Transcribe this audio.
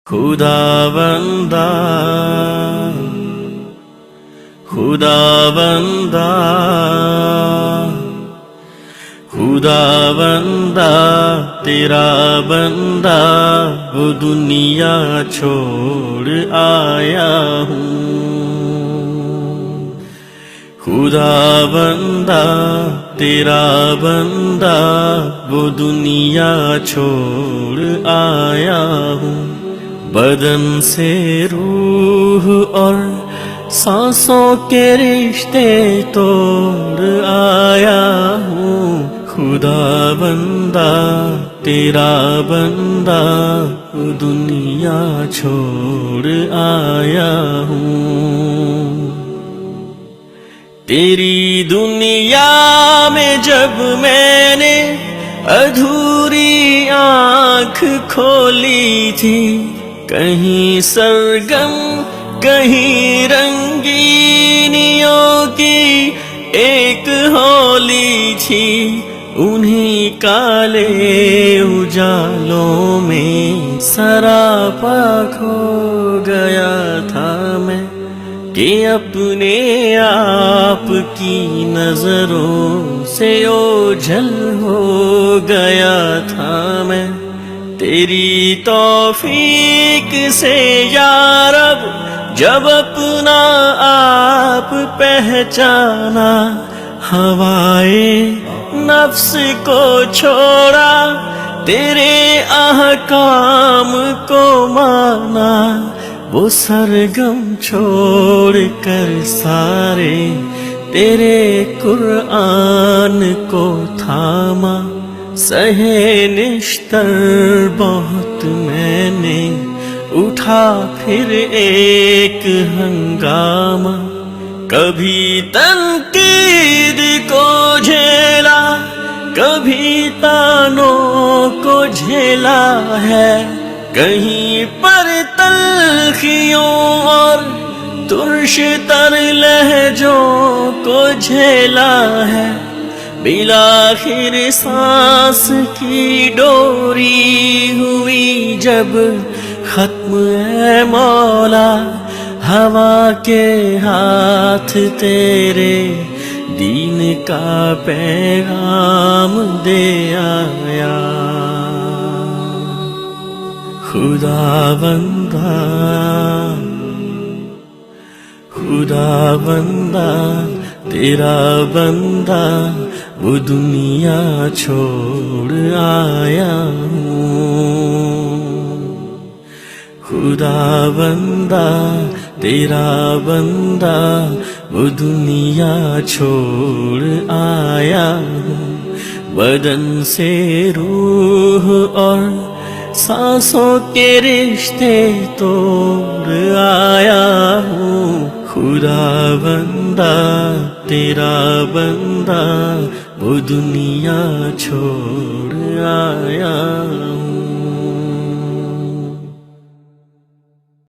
خدا بندہ خدا بندہ خدا بندہ تیرا بندہ وہ دنیا چھوڑ آیا ہوں۔ خدا بندہ تیرا بندہ وہ دنیا چھوڑ آیا ہوں۔ بدن سے روح اور سانسوں کے رشتے توڑ آیا ہوں۔ خدا بندہ تیرا بندہ وہ دنیا چھوڑ آیا ہوں۔ تیری دنیا میں جب میں نے ادھوری آنکھ کھولی تھی، کہیں سرگم کہیں رنگینیوں کی ایک ہولی تھی، انہی کالے اجالوں میں سراپا کھو گیا تھا میں، کہ اپنے آپ کی نظروں سے اوجھل ہو گیا تھا میں۔ تیری توفیق سے یا رب جب اپنا آپ پہچانا، ہوائے نفس کو چھوڑا، تیرے احکام کو مانا، وہ سرگم چھوڑ کر سارے تیرے قرآن کو تھاما۔ سہے نشتر بہت میں نے اٹھا پھر ایک ہنگامہ، کبھی تنقید کو جھیلا کبھی تانوں کو جھیلا ہے، کہیں پر تلخیوں اور ترش تر لہجوں کو جھیلا ہے، بالآخر سانس کی ڈوری ہوئی جب ختم اے مولا، ہوا کے ہاتھ تیرے دین کا پیغام دے آیا۔ خدا بندہ خدا بندہ تیرا بندہ وہ دنیا چھوڑ آیا ہوں۔ خدا بندہ تیرا بندہ وہ دنیا چھوڑ آیا ہوں۔ بدن سے روح اور سانسوں کے رشتے توڑ آیا ہوں۔ خدا بندہ تیرا بندہ وہ دنیا چھوڑ آیا ہوں۔